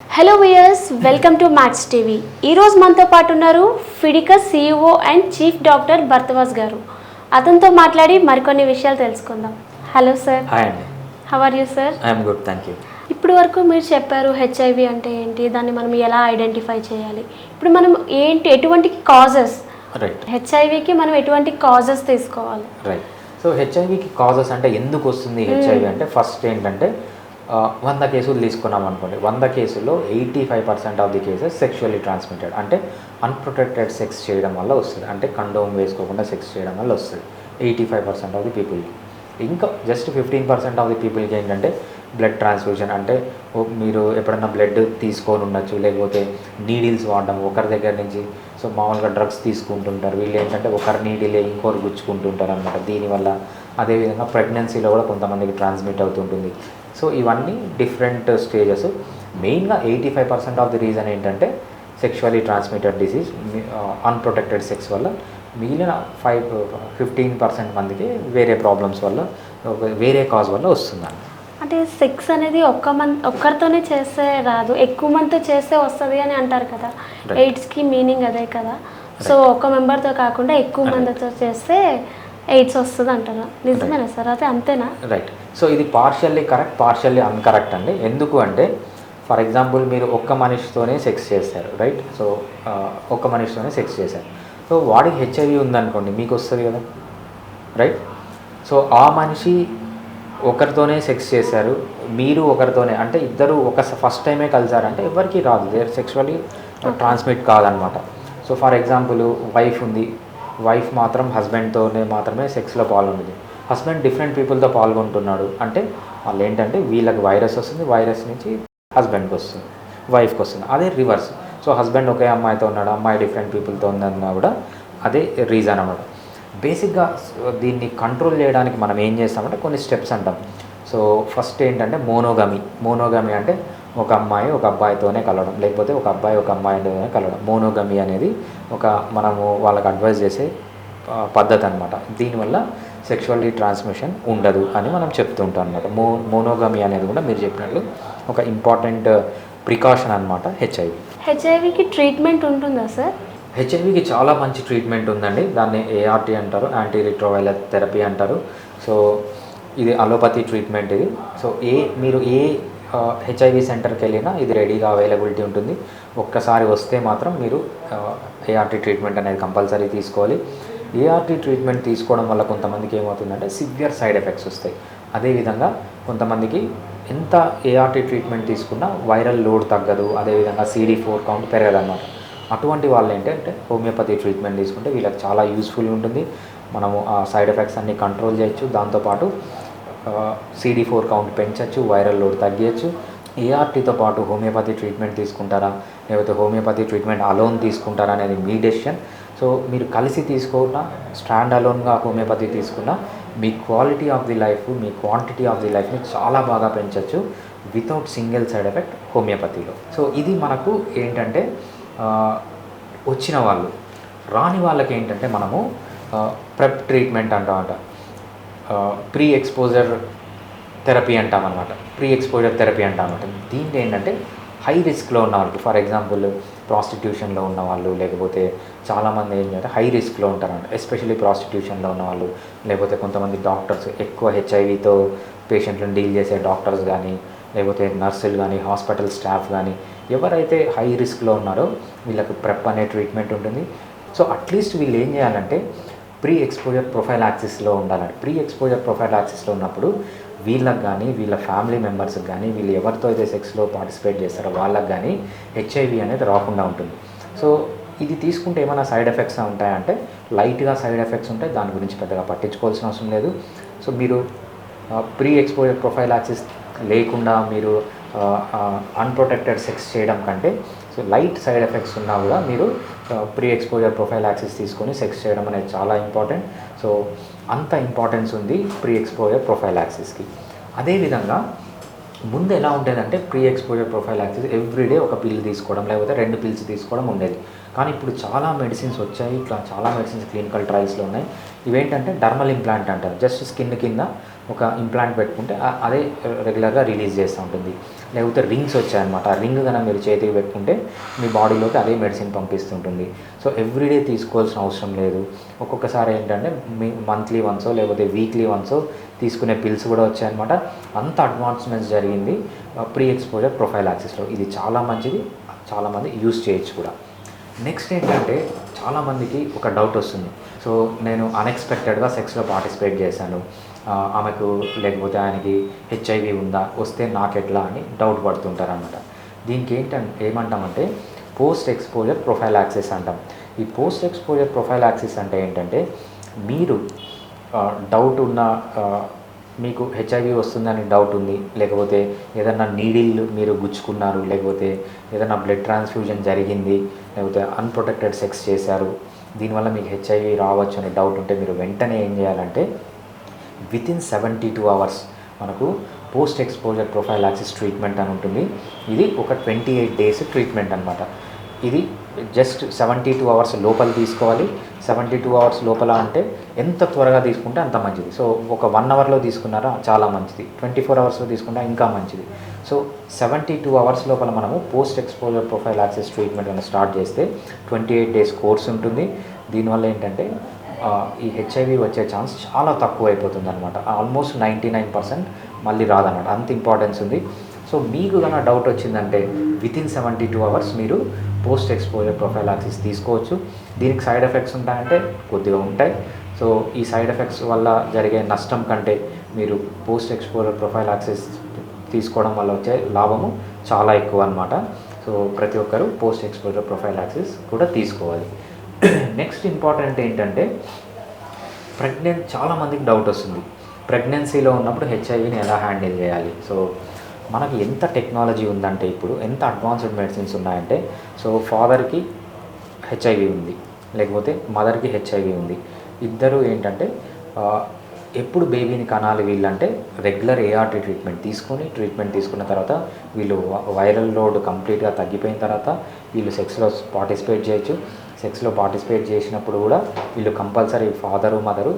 Hello viewers, welcome to Max TV. ఈరోజు మనతో పాటు ఉన్నారు ఫిడికస్ CEO and chief doctor Bharadwaj గారు. అతనితో మాట్లాడి మరికొన్ని విషయాలు తెలుసుకుందాం. Hello sir. హాయ్ అండి. How are you sir? I'm good, thank you. ఇప్పుడు వరకు మీరు చెప్పారు హెచ్ఐవి అంటే ఏంటి, దాన్ని మనం ఎలా ఐడెంటిఫై చేయాలి. ఇప్పుడు మనం ఎటువంటి కాజెస్, రైట్, హెచ్ఐవికి మనం ఎటువంటి కాజెస్ తీసుకోవాలి? రైట్. సో హెచ్ఐవికి కాజెస్ అంటే ఎందుకు వస్తుంది హెచ్ఐవి అంటే, ఫస్ట్ ఏంటంటే 100 కేసులు తీసుకున్నాం అనుకోండి. 100 కేసుల్లో 85% of the cases sexually transmitted, అంటే అన్ప్రొటెక్టెడ్ సెక్స్ చేయడం వల్ల వస్తుంది. అంటే కండోమ్ వేసుకోకుండా సెక్స్ చేయడం వల్ల వస్తుంది 85% ఆఫ్ ది పీపుల్కి. ఇంకా జస్ట్ 15% ఆఫ్ ది పీపుల్కి ఏంటంటే బ్లడ్ ట్రాన్స్ఫ్యూజన్, అంటే మీరు ఎప్పుడన్నా బ్లడ్ తీసుకొని ఉండొచ్చు, లేకపోతే నీడిల్స్ వాడడం ఒకరి దగ్గర నుంచి. సో మామూలుగా డ్రగ్స్ తీసుకుంటుంటారు వీళ్ళు, ఏంటంటే ఒకరి నీడిలే ఇంకోరు గుచ్చుకుంటుంటారు అనమాట. దీనివల్ల అదేవిధంగా ప్రెగ్నెన్సీలో కూడా కొంతమందికి ట్రాన్స్మిట్ అవుతుంటుంది. సో ఇవన్నీ డిఫరెంట్ స్టేజెస్. మెయిన్గా 85% ఆఫ్ ది రీజన్ ఏంటంటే sexually transmitted disease, unprotected sex వల్ల. మిగిలిన 15% మందికి వేరే ప్రాబ్లమ్స్ వల్ల, వేరే కాజ్ వల్ల వస్తుందండి. అంటే సెక్స్ అనేది ఒక్కరితోనే చేస్తే రాదు, ఎక్కువ మందితో చేస్తే వస్తుంది అని అంటారు కదా. ఎయిడ్స్కి మీనింగ్ అదే కదా. సో ఒక్క మెంబర్తో కాకుండా ఎక్కువ మందితో చేస్తే ఎయిడ్స్ వస్తుంది అంటారు. నిజమేనా సార్? అదే అంతేనా? రైట్. సో ఇది పార్షియల్లీ కరెక్ట్, పార్షియల్లీ అన్కరెక్ట్ అండి. ఎందుకు అంటే, ఫర్ ఎగ్జాంపుల్ మీరు ఒక్క మనిషితోనే సెక్స్ చేస్తారు, రైట్. సో ఒక్క మనిషితోనే సెక్స్ చేశారు. సో వాడికి హెచ్ఐవి ఉందనుకోండి, మీకు వస్తుంది కదా, రైట్. సో ఆ మనిషి ఒకరితోనే సెక్స్ చేశారు, మీరు ఒకరితోనే, అంటే ఇద్దరు ఫస్ట్ టైమే కలిసారంటే ఎవరికి రాదు, దేర్ సెక్షువల్లీ ట్రాన్స్మిట్ కాదనమాట. సో ఫర్ ఎగ్జాంపుల్ వైఫ్ ఉంది, వైఫ్ మాత్రం హస్బెండ్తోనే మాత్రమే సెక్స్లో పాల్గొంటుంది. హస్బెండ్ డిఫరెంట్ పీపుల్తో పాల్గొంటున్నాడు అంటే వాళ్ళు ఏంటంటే వీళ్ళకి వైరస్ వస్తుంది, వైరస్ నుంచి హస్బెండ్కి వస్తుంది, వైఫ్కి వస్తుంది. అదే రివర్స్. సో హస్బెండ్ ఒకే అమ్మాయితో ఉన్నాడు, అమ్మాయి డిఫరెంట్ పీపుల్తో ఉందన్నా కూడా అదే రీజన్ అన్నమాట. బేసిక్గా దీన్ని కంట్రోల్ చేయడానికి మనం ఏం చేస్తామంటే కొన్ని స్టెప్స్ అంటాం. సో ఫస్ట్ ఏంటంటే మోనోగమి అంటే ఒక అమ్మాయి ఒక అబ్బాయితోనే కలవడం, లేకపోతే ఒక అబ్బాయి ఒక అమ్మాయితోనే కలవడం. మోనోగమి అనేది మనము వాళ్ళకి అడ్వైజ్ చేసే పద్ధతి అనమాట. దీనివల్ల సెక్షువల్లీ ట్రాన్స్మిషన్ ఉండదు అని మనం చెప్తుంటాం అనమాట. మోనోగమి అనేది కూడా మీరు చెప్పినట్లు ఒక ఇంపార్టెంట్ ప్రికాషన్ అనమాట. హెచ్ఐవికి ట్రీట్మెంట్ ఉంటుందా సార్? హెచ్ఐవికి చాలా మంచి ట్రీట్మెంట్ ఉందండి. దాన్ని ART అంటారు, యాంటీ రిట్రోవైరల్ థెరపీ అంటారు. సో ఇది అలోపతి ట్రీట్మెంట్ ఇది. సో మీరు ఏ హెచ్ఐవి సెంటర్కి వెళ్ళినా ఇది రెడీగా అవైలబిలిటీ ఉంటుంది. ఒక్కసారి వస్తే మాత్రం మీరు ART ట్రీట్మెంట్ అనేది కంపల్సరీ తీసుకోవాలి. ART ట్రీట్మెంట్ తీసుకోవడం వల్ల కొంతమందికి ఏమవుతుందంటే సివియర్ సైడ్ ఎఫెక్ట్స్ వస్తాయి. అదేవిధంగా కొంతమందికి ఎంత ART ట్రీట్మెంట్ తీసుకున్నా వైరల్ లోడ్ తగ్గదు, అదేవిధంగా CD4 కౌంట్ పెరగదన్నమాట. అటువంటి వాళ్ళు ఏంటంటే హోమియోపతి ట్రీట్మెంట్ తీసుకుంటే వీళ్ళకి చాలా యూస్ఫుల్ ఉంటుంది. మనము ఆ సైడ్ ఎఫెక్ట్స్ అన్ని కంట్రోల్ చేయొచ్చు, దాంతోపాటు CD4 కౌంట్ పెంచవచ్చు, వైరల్ లోడ్ తగ్గించచ్చు. ARTతో పాటు హోమియోపతి ట్రీట్మెంట్ తీసుకుంటారా, లేకపోతే హోమియోపతి ట్రీట్మెంట్ అలోన్ తీసుకుంటారా అనేది మీ డెసిషన్. సో మీరు కలిసి తీసుకున్న, స్టాండ్ అలోన్గా హోమియోపతి తీసుకున్న మీ క్వాలిటీ ఆఫ్ ది లైఫ్, మీ క్వాంటిటీ ఆఫ్ ది లైఫ్ని చాలా బాగా పెంచవచ్చు వితౌట్ సింగిల్ సైడ్ ఎఫెక్ట్ హోమియోపతిలో. సో ఇది మనకు ఏంటంటే వచ్చిన వాళ్ళు. రాని వాళ్ళకి ఏంటంటే మనము ప్రెప్ ట్రీట్మెంట్ అంటామట, ప్రీ ఎక్స్పోజర్ థెరపీ అంటామన్నమాట. దీంట్లో ఏంటంటే హై రిస్క్లో ఉన్న వాళ్ళకి, ఫర్ ఎగ్జాంపుల్ ప్రాస్టిట్యూషన్లో ఉన్న వాళ్ళు, లేకపోతే చాలామంది ఏంటంటే హై రిస్క్లో ఉంటారంట. ఎస్పెషల్లీ ప్రాస్టిట్యూషన్లో ఉన్న వాళ్ళు, లేకపోతే కొంతమంది డాక్టర్స్, ఎక్కువ హెచ్ఐవితో పేషెంట్లను డీల్ చేసే డాక్టర్స్ కానీ, లేకపోతే నర్సులు కానీ, హాస్పిటల్ స్టాఫ్ కానీ, ఎవరైతే హై రిస్క్లో ఉన్నారో వీళ్ళకి ప్రెప్ అనే ట్రీట్మెంట్ ఉంటుంది. సో అట్లీస్ట్ వీళ్ళు ఏం చేయాలంటే ప్రీ ఎక్స్పోజర్ ప్రొఫైలాక్సిస్లో ఉండాలండి. ప్రీ ఎక్స్పోజర్ ప్రొఫైలాక్సిస్లో ఉన్నప్పుడు వీళ్ళకి కానీ, వీళ్ళ ఫ్యామిలీ మెంబర్స్కి కానీ, వీళ్ళు ఎవరితో అయితే సెక్స్లో పార్టిసిపేట్ చేస్తారో వాళ్ళకి కానీ హెచ్ఐవి అనేది రాకుండా ఉంటుంది. సో ఇది తీసుకుంటే ఏమైనా సైడ్ ఎఫెక్ట్స్ ఉంటాయంటే లైట్గా సైడ్ ఎఫెక్ట్స్ ఉంటాయి, దాని గురించి పెద్దగా పట్టించుకోవాల్సిన అవసరం లేదు. సో మీరు ప్రీ ఎక్స్పోజర్ ప్రొఫైలాక్సిస్ లేకుండా మీరు అన్ప్రొటెక్టెడ్ సెక్స్ చేయడం కంటే, సో లైట్ సైడ్ ఎఫెక్ట్స్ ఉన్నా కూడా మీరు ప్రీ ఎక్స్పోజర్ ప్రొఫైలాక్సిస్ తీసుకొని సెక్స్ చేయడం అనేది చాలా ఇంపార్టెంట్. సో అంత ఇంపార్టెన్స్ ఉంది ప్రీ ఎక్స్పోజర్ ప్రొఫైలాక్సిస్కి. అదేవిధంగా ముందు ఎలా ఉండేదంటే ప్రీ ఎక్స్పోజర్ ప్రొఫైలాక్సిస్ ఎవ్రీడే ఒక పిల్ తీసుకోవడం లేకపోతే 2 పిల్స్ తీసుకోవడం ఉండేది. కానీ ఇప్పుడు చాలా మెడిసిన్స్ వచ్చాయి, ఇట్లా చాలా మెడిసిన్స్ క్లినికల్ ట్రయల్స్లో ఉన్నాయి. ఇవేంటంటే డర్మల్ ఇంప్లాంట్ అంటారు. జస్ట్ స్కిన్ కింద ఒక ఇంప్లాంట్ పెట్టుకుంటే అదే రెగ్యులర్గా రిలీజ్ చేస్తూ ఉంటుంది. లేకపోతే రింగ్స్ వచ్చాయన్నమాట. ఆ రింగ్ కనుక మీరు చేతికి పెట్టుకుంటే మీ బాడీలోకి అదే మెడిసిన్ పంపిస్తుంటుంది. సో ఎవ్రీడే తీసుకోవాల్సిన అవసరం లేదు. ఒక్కొక్కసారి ఏంటంటే మీ మంత్లీ వన్సో లేకపోతే వీక్లీ వన్సో తీసుకునే పిల్స్ కూడా వచ్చాయన్నమాట. అంత అడ్వాన్స్మెంట్స్ జరిగింది ప్రీ ఎక్స్పోజర్ ప్రొఫైలాక్సిస్లో. ఇది చాలా మంచిది, చాలామంది యూజ్ చేయొచ్చు కూడా. నెక్స్ట్ ఏంటంటే చాలామందికి ఒక డౌట్ వస్తుంది. సో నేను అన్ఎక్స్పెక్టెడ్గా సెక్స్లో పార్టిసిపేట్ చేశాను, ఆమెకు లేకపోతే ఆయనకి హెచ్ఐవి ఉందా, వస్తే నాకెట్లా అని డౌట్ పడుతుంటారు అన్నమాట. దీనికి ఏమంటామంటే పోస్ట్ ఎక్స్పోజర్ ప్రొఫైలాక్సిస్ అంటాం. ఈ పోస్ట్ ఎక్స్పోజర్ ప్రొఫైలాక్సిస్ అంటే ఏంటంటే మీరు డౌట్ ఉన్న మీకు హెచ్ఐవి వస్తుందని డౌట్ ఉంది, లేకపోతే ఏదన్నా నీడిల్ మీరు గుచ్చుకున్నారు, లేకపోతే ఏదైనా బ్లడ్ ట్రాన్స్ఫ్యూజన్ జరిగింది, లేకపోతే అన్ప్రొటెక్టెడ్ సెక్స్ చేశారు, దీనివల్ల మీకు హెచ్ఐవి రావచ్చు అనే డౌట్ ఉంటే మీరు వెంటనే ఏం చేయాలంటే వితిన్ 72 అవర్స్ మనకు పోస్ట్ ఎక్స్పోజర్ ప్రొఫైలాక్సిస్ ట్రీట్మెంట్ అని ఉంటుంది. ఇది ఒక 28 డేస్ ట్రీట్మెంట్ అనమాట. ఇది జస్ట్ 72 అవర్స్ లోపల తీసుకోవాలి. 72 అవర్స్ లోపల అంటే ఎంత త్వరగా తీసుకుంటే అంత మంచిది. సో ఒక 1 అవర్లో తీసుకున్నారా చాలా మంచిది, 24 అవర్స్లో తీసుకుంటే ఇంకా మంచిది. సో 72 అవర్స్ లోపల మనము పోస్ట్ ఎక్స్పోజర్ ప్రొఫైలాక్సిస్ ట్రీట్మెంట్ కనుక స్టార్ట్ చేస్తే 28 డేస్ కోర్స్ ఉంటుంది. దీనివల్ల ఏంటంటే ఈ హెచ్ఐవి వచ్చే ఛాన్స్ చాలా తక్కువ అయిపోతుంది అనమాట. ఆల్మోస్ట్ 99% మళ్ళీ రాదన్నమాట. అంత ఇంపార్టెన్స్ ఉంది. సో మీకు కనుక డౌట్ వచ్చిందంటే వితిన్ 72 అవర్స్ మీరు పోస్ట్ ఎక్స్పోజర్ ప్రొఫైలాక్సిస్ తీసుకోవచ్చు. దీనికి సైడ్ ఎఫెక్ట్స్ ఉంటాయంటే కొద్దిగా ఉంటాయి. సో ఈ సైడ్ ఎఫెక్ట్స్ వల్ల జరిగే నష్టం కంటే మీరు పోస్ట్ ఎక్స్పోజర్ ప్రొఫైలాక్సిస్ తీసుకోవడం వల్ల వచ్చే లాభము చాలా ఎక్కువ అనమాట. సో ప్రతి ఒక్కరూ పోస్ట్ ఎక్స్పోజర్ ప్రొఫైలాక్సిస్ కూడా తీసుకోవాలి. నెక్స్ట్ ఇంపార్టెంట్ ఏంటంటే చాలామందికి డౌట్ వస్తుంది, ప్రెగ్నెన్సీలో ఉన్నప్పుడు హెచ్ఐవిని ఎలా హ్యాండిల్ చేయాలి. సో మనకి ఎంత టెక్నాలజీ ఉందంటే ఇప్పుడు ఎంత అడ్వాన్స్డ్ మెడిసిన్స్ ఉన్నాయంటే, సో ఫాదర్కి హెచ్ఐవి ఉంది, లేకపోతే మదర్కి హెచ్ఐవి ఉంది. ఇద్దరు ఏంటంటే ఎప్పుడు బేబీని కనాలి వీళ్ళంటే రెగ్యులర్ ఏఆర్టీ ట్రీట్మెంట్ తీసుకున్న తర్వాత వీళ్ళు వైరల్ లోడ్ కంప్లీట్గా తగ్గిపోయిన తర్వాత వీళ్ళు సెక్స్లో పార్టిసిపేట్ చేయొచ్చు. సెక్స్లో పార్టిసిపేట్ చేసినప్పుడు కూడా వీళ్ళు కంపల్సరీ ఫాదరు మదరు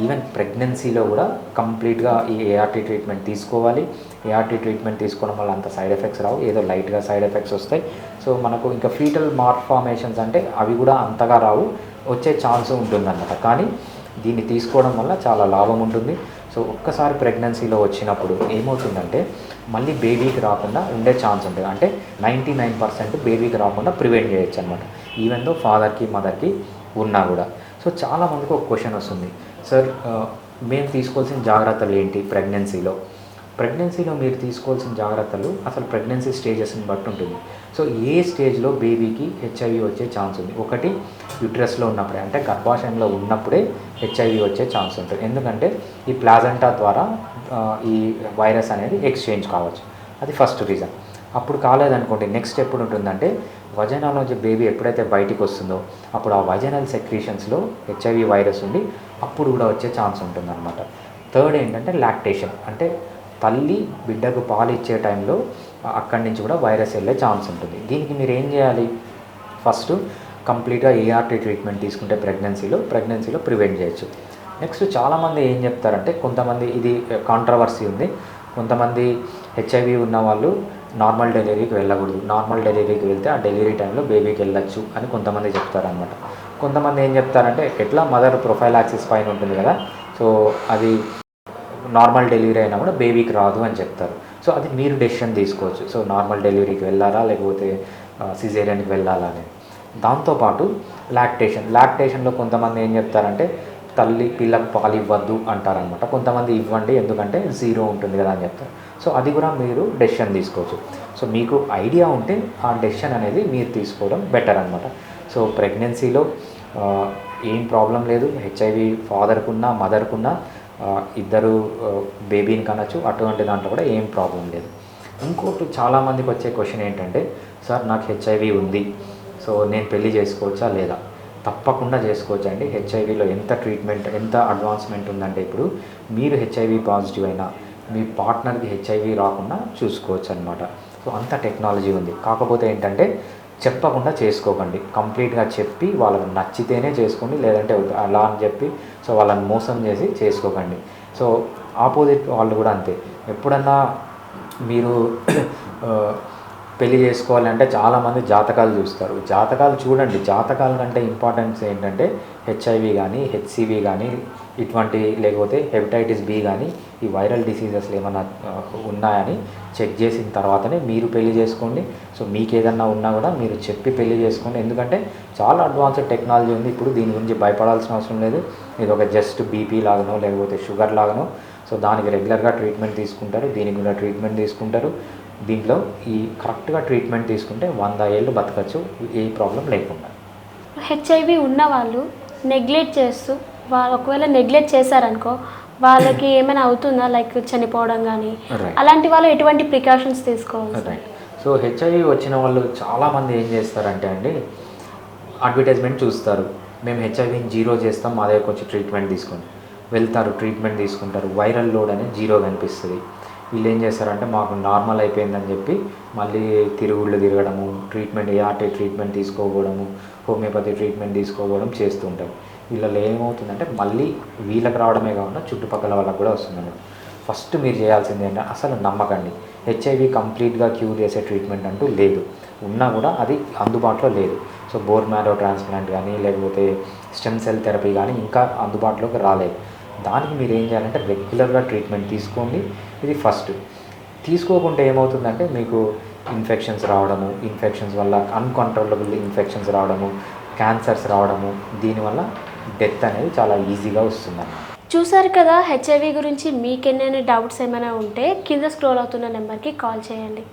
ఈవెన్ ప్రెగ్నెన్సీలో కూడా కంప్లీట్గా ఈ ఏఆర్టీ ట్రీట్మెంట్ తీసుకోవాలి. ఏఆర్టీ ట్రీట్మెంట్ తీసుకోవడం వల్ల అంత సైడ్ ఎఫెక్ట్స్ రావు, ఏదో లైట్గా సైడ్ ఎఫెక్ట్స్ వస్తాయి. సో మనకు ఇంకా ఫీటల్ మాల్ఫార్మేషన్స్ అంటే అవి కూడా అంతగా రావు, వచ్చే ఛాన్స్ ఉంటుందన్నమాట. కానీ దీన్ని తీసుకోవడం వల్ల చాలా లాభం ఉంటుంది. సో ఒక్కసారి ప్రెగ్నెన్సీలో వచ్చినప్పుడు ఏమవుతుందంటే మళ్ళీ బేబీకి రాకుండా ఉండే ఛాన్స్ ఉంటుంది. అంటే 99% బేబీకి రాకుండా ప్రివెంట్ చేయొచ్చు అనమాట, ఈవెన్ దో ఫాదర్కి మదర్కి ఉన్నా కూడా. సో చాలామందికి ఒక క్వశ్చన్ వస్తుంది, సార్ మేము తీసుకోవాల్సిన జాగ్రత్తలు ఏంటి ప్రెగ్నెన్సీలో మీరు తీసుకోవాల్సిన జాగ్రత్తలు అసలు ప్రెగ్నెన్సీ స్టేజెస్ని బట్టి ఉంటుంది. సో ఏ స్టేజ్లో బేబీకి హెచ్ఐవి వచ్చే ఛాన్స్ ఉంది? ఒకటి యూట్రస్లో ఉన్నప్పుడే, అంటే గర్భాశయంలో ఉన్నప్పుడే హెచ్ఐవి వచ్చే ఛాన్స్ ఉంటుంది. ఎందుకంటే ఈ ప్లాజెంటా ద్వారా ఈ వైరస్ అనేది ఎక్స్చేంజ్ కావచ్చు, అది ఫస్ట్ రీజన్. అప్పుడు కాలేదనుకోండి, నెక్స్ట్ ఎప్పుడు ఉంటుందంటే వజనాలోంచి బేబీ ఎప్పుడైతే బయటికి వస్తుందో అప్పుడు ఆ వజనల్ సెక్రీషన్స్లో హెచ్ఐవి వైరస్ ఉండి అప్పుడు కూడా వచ్చే ఛాన్స్ ఉంటుందన్నమాట. థర్డ్ ఏంటంటే లాక్టేషన్, అంటే తల్లి బిడ్డకు పాలు ఇచ్చే టైంలో అక్కడి నుంచి కూడా వైరస్ వెళ్ళే ఛాన్స్ ఉంటుంది. దీనికి మీరు ఏం చేయాలి? ఫస్ట్ కంప్లీట్గా ఏఆర్టీ ట్రీట్మెంట్ తీసుకుంటే ప్రెగ్నెన్సీలో ప్రివెంట్ చేయొచ్చు. నెక్స్ట్ చాలామంది ఏం చెప్తారంటే, కొంతమంది ఇది కాంట్రవర్సీ ఉంది, కొంతమంది హెచ్ఐవి ఉన్న వాళ్ళు నార్మల్ డెలివరీకి వెళ్ళకూడదు, నార్మల్ డెలివరీకి వెళ్తే ఆ డెలివరీ టైంలో బేబీకి వెళ్ళొచ్చు అని కొంతమంది చెప్తారనమాట. కొంతమంది ఏం చెప్తారంటే ఎట్లా మదర్ ప్రొఫైలాక్సిస్ పైన ఉంటుంది కదా, సో అది నార్మల్ డెలివరీ అయినా కూడా బేబీకి రాదు అని చెప్తారు. సో అది మీరు డెసిషన్ తీసుకోవచ్చు. సో నార్మల్ డెలివరీకి వెళ్ళాలా లేకపోతే సిజేరియన్కి వెళ్ళాలా అనేది. దాంతోపాటు లాక్టేషన్లో కొంతమంది ఏం చెప్తారంటే పిల్లకు పాలు ఇవ్వద్దు అంటారనమాట. కొంతమంది ఇవ్వండి ఎందుకంటే 0 ఉంటుంది కదా అని చెప్తారు. సో అది కూడా మీరు డెసిషన్ తీసుకోవచ్చు. సో మీకు ఐడియా ఉంటే ఆ డెసిషన్ అనేది మీరు తీసుకోవడం బెటర్ అనమాట. సో ప్రెగ్నెన్సీలో ఏం ప్రాబ్లం లేదు, హెచ్ఐవి ఫాదర్కున్నా మదర్కున్నా ఇద్దరు బేబీని కనొచ్చు, అటువంటి దాంట్లో కూడా ఏం ప్రాబ్లం లేదు. ఇంకోటి చాలామందికి వచ్చే క్వశ్చన్ ఏంటంటే, సార్ నాకు హెచ్ఐవి ఉంది, సో నేను పెళ్లి చేసుకోవచ్చా లేదా? తప్పకుండా చేసుకోవచ్చు అండి. హెచ్ఐవిలో ఎంత అడ్వాన్స్మెంట్ ఉందంటే ఇప్పుడు మీరు హెచ్ఐవి పాజిటివ్ అయినా మీ పార్ట్నర్కి హెచ్ఐవి రాకుండా చూసుకోవచ్చు అనమాట. సో అంత టెక్నాలజీ ఉంది. కాకపోతే ఏంటంటే చెప్పకుండా చేసుకోకండి. కంప్లీట్గా చెప్పి వాళ్ళకి నచ్చితేనే చేసుకోండి, లేదంటే వద్దు అలా అని చెప్పి సో వాళ్ళని మోసం చేసి చేసుకోకండి. సో ఆపోజిట్ వాళ్ళు కూడా అంతే. ఎప్పుడన్నా మీరు పెళ్లి చేసుకోవాలి అంటే చాలామంది జాతకాలు చూస్తారు. జాతకాలు చూడండి. జాతకాల కంటే ఇంపార్టెన్స్ ఏంటంటే హెచ్ఐవి కానీ, హెచ్సివి కానీ, ఇటువంటి లేకపోతే హెపటైటిస్ బి కానీ, ఈ వైరల్ డిసీజెస్లు ఏమైనా ఉన్నాయని చెక్ చేసిన తర్వాతనే మీరు పెళ్లి చేసుకోండి. సో మీకు ఏదన్నా ఉన్నా కూడా మీరు చెప్పి పెళ్లి చేసుకోండి. ఎందుకంటే చాలా అడ్వాన్స్డ్ టెక్నాలజీ ఉంది. ఇప్పుడు దీని గురించి భయపడాల్సిన అవసరం లేదు. ఇది ఒక జస్ట్ బీపీ లాగానో లేకపోతే షుగర్ లాగానో సో దానికి రెగ్యులర్గా ట్రీట్మెంట్ తీసుకుంటారు, దీనికి కూడా ట్రీట్మెంట్ తీసుకుంటారు. దీంట్లో ఈ కరెక్ట్గా ట్రీట్మెంట్ తీసుకుంటే 100 ఏళ్ళు బతకచ్చు ఏ ప్రాబ్లం లేకుండా. హెచ్ఐవి ఉన్న వాళ్ళు నెగ్లెక్ట్ చేస్తూ ఒకవేళ నెగ్లెక్ట్ చేశారనుకో వాళ్ళకి ఏమైనా అవుతుందా, లైక్ చనిపోవడం కానీ అలాంటి వాళ్ళు ఎటువంటి ప్రికాషన్స్ తీసుకోవాలి? రైట్. సో హెచ్ఐవి వచ్చిన వాళ్ళు చాలామంది ఏం చేస్తారంటే అండి, అడ్వర్టైజ్మెంట్ చూస్తారు, మేము హెచ్ఐవిని 0 చేస్తాం, మా దగ్గరకు వచ్చి ట్రీట్మెంట్ తీసుకొని వెళ్తారు, ట్రీట్మెంట్ తీసుకుంటారు, వైరల్ లోడ్ అనేది 0 కనిపిస్తుంది. వీళ్ళు ఏం చేస్తారంటే మాకు నార్మల్ అయిపోయిందని చెప్పి మళ్ళీ తిరుగుళ్ళు తిరగడము, ట్రీట్మెంట్ ఏఆర్టీ ట్రీట్మెంట్ తీసుకోకపోవడము, హోమియోపతి ట్రీట్మెంట్ తీసుకోకపోవడం చేస్తూ ఉంటారు. వీళ్ళలో ఏమవుతుందంటే మళ్ళీ వీళ్ళకి రావడమే కాకుండా చుట్టుపక్కల వాళ్ళకి కూడా వస్తుందండి. ఫస్ట్ మీరు చేయాల్సింది ఏంటంటే అసలు నమ్మకండి. హెచ్ఐవి కంప్లీట్గా క్యూర్ చేసే ట్రీట్మెంట్ అంటూ లేదు, ఉన్నా కూడా అది అందుబాటులో లేదు. సో బోన్ మ్యారో ట్రాన్స్ప్లాంట్ కానీ లేకపోతే స్టెమ్ సెల్ థెరపీ కానీ ఇంకా అందుబాటులోకి రాలేదు. దానికి మీరు ఏం చేయాలంటే రెగ్యులర్గా ట్రీట్మెంట్ తీసుకోండి. ఇది ఫస్ట్. తీసుకోకుంటే ఏమవుతుందంటే మీకు ఇన్ఫెక్షన్స్ రావడము, ఇన్ఫెక్షన్స్ వల్ల అన్కంట్రోలబుల్ ఇన్ఫెక్షన్స్ రావడము, క్యాన్సర్స్ రావడము, దీనివల్ల డెత్ అనేది చాలా ఈజీగా వస్తుందన్నమాట. చూసారు కదా, హెచ్ఐవి గురించి మీకు ఎన్నైనా డౌట్స్ ఏమైనా ఉంటే కింద స్క్రోల్ అవుతున్న నెంబర్కి కాల్ చేయండి.